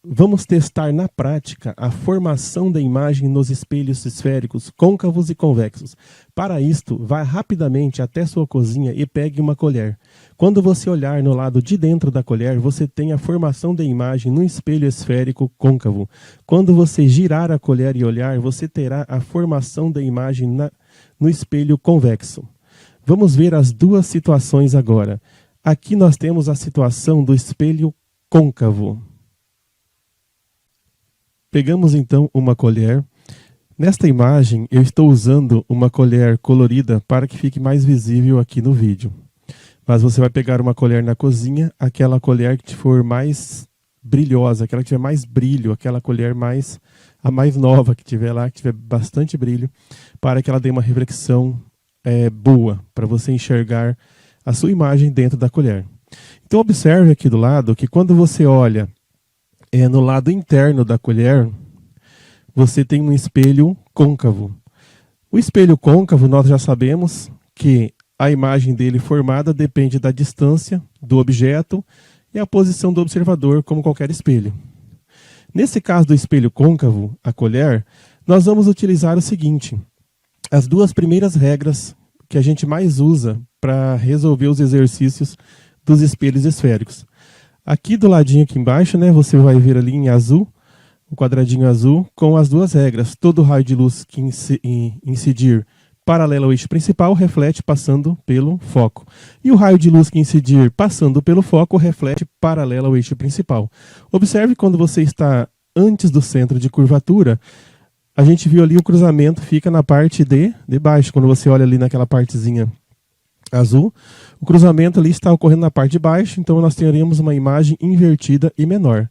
vamos testar na prática a formação da imagem nos espelhos esféricos côncavos e convexos. Para isto, vá rapidamente até sua cozinha e pegue uma colher. Quando você olhar no lado de dentro da colher, você tem a formação da imagem no espelho esférico côncavo. Quando você girar a colher e olhar, você terá a formação da imagem no espelho convexo. Vamos ver as duas situações agora. Aqui nós temos a situação do espelho côncavo. Pegamos então uma colher. Nesta imagem eu estou usando uma colher colorida para que fique mais visível aqui no vídeo. Mas você vai pegar uma colher na cozinha, aquela colher que for mais brilhosa, aquela que tiver mais brilho, aquela colher a mais nova que tiver lá, que tiver bastante brilho, para que ela dê uma reflexão boa, para você enxergar a sua imagem dentro da colher. Então observe aqui do lado que quando você olha no lado interno da colher, você tem um espelho côncavo. O espelho côncavo, nós já sabemos que a imagem dele formada depende da distância do objeto e a posição do observador, como qualquer espelho. Nesse caso do espelho côncavo, a colher, nós vamos utilizar o seguinte: as duas primeiras regras que a gente mais usa para resolver os exercícios dos espelhos esféricos. Aqui do ladinho aqui embaixo, né, você vai ver ali em azul, o quadradinho azul, com as duas regras. Todo raio de luz que incidir paralelo ao eixo principal reflete passando pelo foco. E o raio de luz que incidir passando pelo foco reflete paralelo ao eixo principal. Observe quando você está antes do centro de curvatura, a gente viu ali o cruzamento fica na parte de baixo. Quando você olha ali naquela partezinha azul, o cruzamento ali está ocorrendo na parte de baixo, então nós teríamos uma imagem invertida e menor.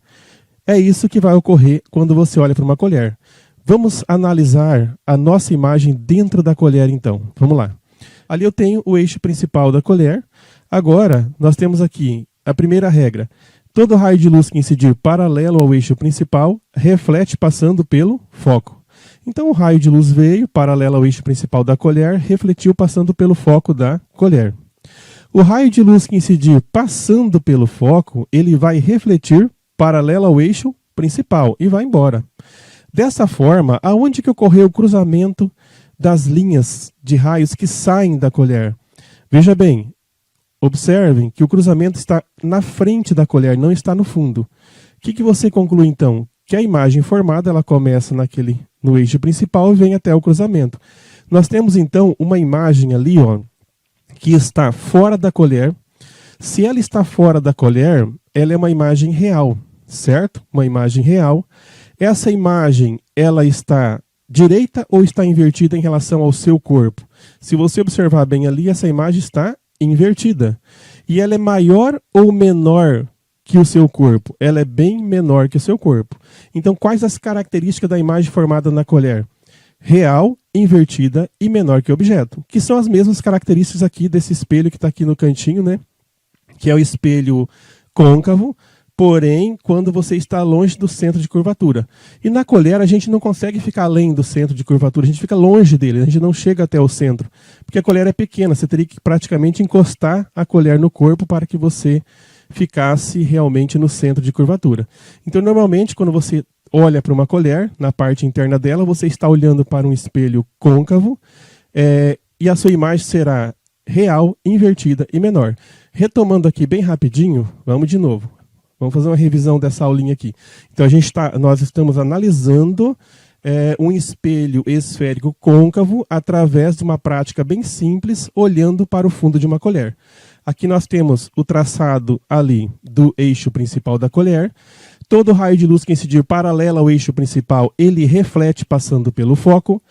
É isso que vai ocorrer quando você olha para uma colher. Vamos analisar a nossa imagem dentro da colher então. Vamos lá. Ali eu tenho o eixo principal da colher. Agora, nós temos aqui a primeira regra. Todo raio de luz que incidir paralelo ao eixo principal reflete passando pelo foco. Então o raio de luz veio paralelo ao eixo principal da colher, refletiu passando pelo foco da colher. O raio de luz que incidir passando pelo foco, ele vai refletir paralelo ao eixo principal e vai embora. Dessa forma, aonde que ocorreu o cruzamento das linhas de raios que saem da colher? Veja bem, observem que o cruzamento está na frente da colher, não está no fundo. O que você conclui então? Que a imagem formada ela começa no eixo principal e vem até o cruzamento. Nós temos então uma imagem ali, ó, que está fora da colher. Se ela está fora da colher, ela é uma imagem real, certo? Uma imagem real. Essa imagem, ela está direita ou está invertida em relação ao seu corpo? Se você observar bem ali, essa imagem está invertida. E ela é maior ou menor que o seu corpo? Ela é bem menor que o seu corpo. Então, quais as características da imagem formada na colher? Real, invertida e menor que o objeto. Que são as mesmas características aqui desse espelho que está aqui no cantinho, né? Que é o espelho côncavo, porém, quando você está longe do centro de curvatura. E na colher, a gente não consegue ficar além do centro de curvatura, a gente fica longe dele, a gente não chega até o centro. Porque a colher é pequena, você teria que praticamente encostar a colher no corpo para que você ficasse realmente no centro de curvatura. Então, normalmente, quando você olha para uma colher, na parte interna dela, você está olhando para um espelho côncavo e a sua imagem será real, invertida e menor. Retomando aqui bem rapidinho, vamos de novo. Vamos fazer uma revisão dessa aulinha aqui. Então, nós estamos analisando um espelho esférico côncavo através de uma prática bem simples, olhando para o fundo de uma colher. Aqui nós temos o traçado ali do eixo principal da colher. Todo raio de luz que incidir paralelo ao eixo principal, ele reflete passando pelo foco.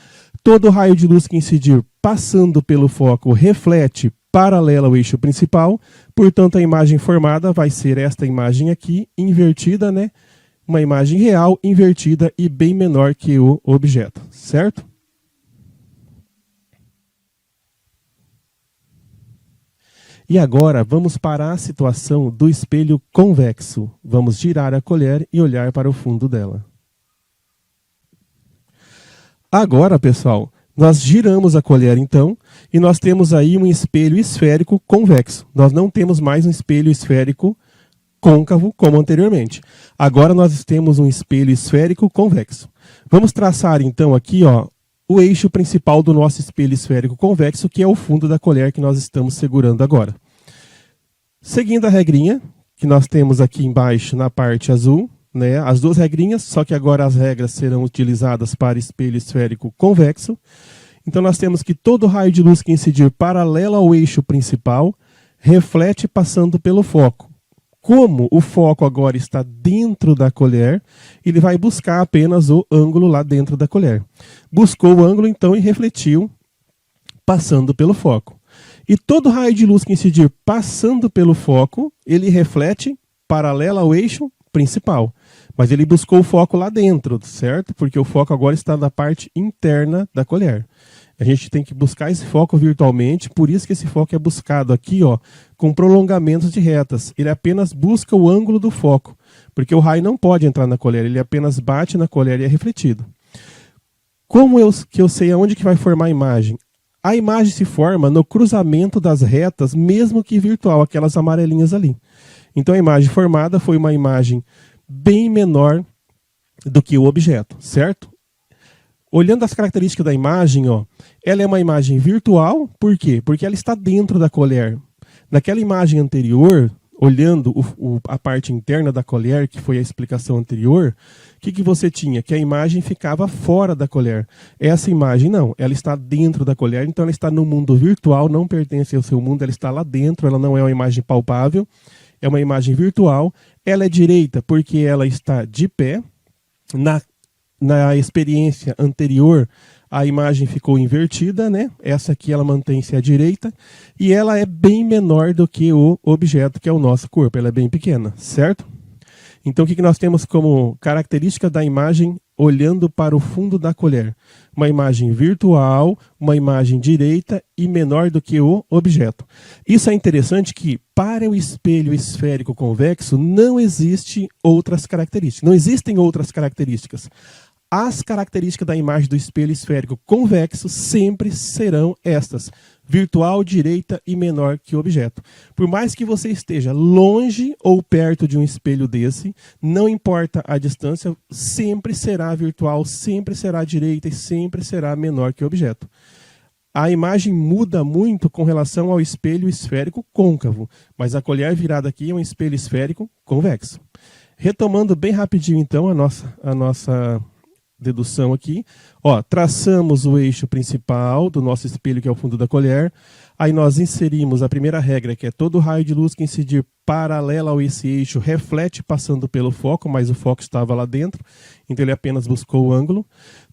Todo raio de luz que incidir passando pelo foco reflete paralelo ao eixo principal. Portanto, a imagem formada vai ser esta imagem aqui, invertida, né? Uma imagem real, invertida e bem menor que o objeto, certo? E agora vamos para a situação do espelho convexo. Vamos girar a colher e olhar para o fundo dela. Agora, pessoal, nós giramos a colher então e nós temos aí um espelho esférico convexo. Nós não temos mais um espelho esférico côncavo, como anteriormente. Agora nós temos um espelho esférico convexo. Vamos traçar então aqui, ó, o eixo principal do nosso espelho esférico convexo, que é o fundo da colher que nós estamos segurando agora. Seguindo a regrinha que nós temos aqui embaixo na parte azul, né, as duas regrinhas, só que agora as regras serão utilizadas para espelho esférico convexo. Então nós temos que todo raio de luz que incidir paralelo ao eixo principal reflete passando pelo foco. Como o foco agora está dentro da colher, ele vai buscar apenas o ângulo lá dentro da colher. Buscou o ângulo então e refletiu passando pelo foco. E todo raio de luz que incidir passando pelo foco, ele reflete paralelo ao eixo principal. Mas ele buscou o foco lá dentro, certo? Porque o foco agora está na parte interna da colher. A gente tem que buscar esse foco virtualmente, por isso que esse foco é buscado aqui, ó, com prolongamentos de retas. Ele apenas busca o ângulo do foco, porque o raio não pode entrar na colher, ele apenas bate na colher e é refletido. Como que eu sei aonde que vai formar a imagem? A imagem se forma no cruzamento das retas, mesmo que virtual, aquelas amarelinhas ali. Então a imagem formada foi uma imagem bem menor do que o objeto, certo? Olhando as características da imagem, ó, ela é uma imagem virtual, por quê? Porque ela está dentro da colher. Naquela imagem anterior, olhando a parte interna da colher, que foi a explicação anterior, o que você tinha? Que a imagem ficava fora da colher. Essa imagem não, ela está dentro da colher, então ela está no mundo virtual, não pertence ao seu mundo, ela está lá dentro, ela não é uma imagem palpável, é uma imagem virtual. Ela é direita porque ela está de pé. Na experiência anterior, a imagem ficou invertida, né? Essa aqui ela mantém-se à direita e ela é bem menor do que o objeto, que é o nosso corpo. Ela é bem pequena, certo? Então o que nós temos como característica da imagem olhando para o fundo da colher? Uma imagem virtual, uma imagem direita e menor do que o objeto. Isso é interessante que para o espelho esférico convexo não existe outras características. Não existem outras características. As características da imagem do espelho esférico convexo sempre serão estas: virtual, direita e menor que o objeto. Por mais que você esteja longe ou perto de um espelho desse, não importa a distância, sempre será virtual, sempre será direita e sempre será menor que o objeto. A imagem muda muito com relação ao espelho esférico côncavo, mas a colher virada aqui é um espelho esférico convexo. Retomando bem rapidinho então a nossa dedução aqui, ó, traçamos o eixo principal do nosso espelho, que é o fundo da colher. Aí nós inserimos a primeira regra, que é todo raio de luz que incidir paralelo a esse eixo reflete passando pelo foco, mas o foco estava lá dentro, então ele apenas buscou o ângulo.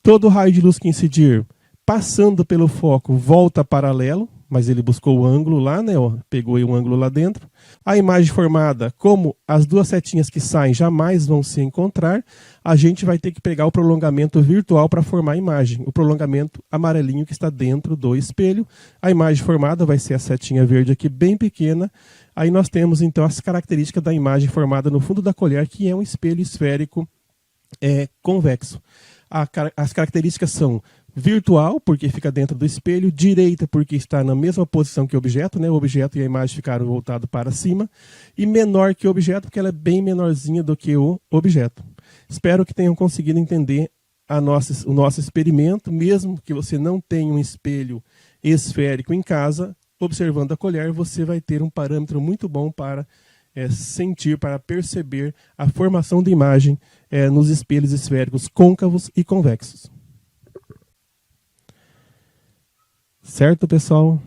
Todo raio de luz que incidir passando pelo foco volta paralelo, mas ele buscou o ângulo lá, né? Ó, pegou um ângulo lá dentro. A imagem formada, como as duas setinhas que saem jamais vão se encontrar, a gente vai ter que pegar o prolongamento virtual para formar a imagem. O prolongamento amarelinho que está dentro do espelho. A imagem formada vai ser a setinha verde aqui, bem pequena. Aí nós temos então as características da imagem formada no fundo da colher, que é um espelho esférico convexo. As características são virtual, porque fica dentro do espelho, direita, porque está na mesma posição que o objeto, né? O objeto e a imagem ficaram voltados para cima, e menor que o objeto, porque ela é bem menorzinha do que o objeto. Espero que tenham conseguido entender o nosso experimento, mesmo que você não tenha um espelho esférico em casa, observando a colher, você vai ter um parâmetro muito bom para sentir, para perceber a formação de imagem nos espelhos esféricos côncavos e convexos. Certo, pessoal?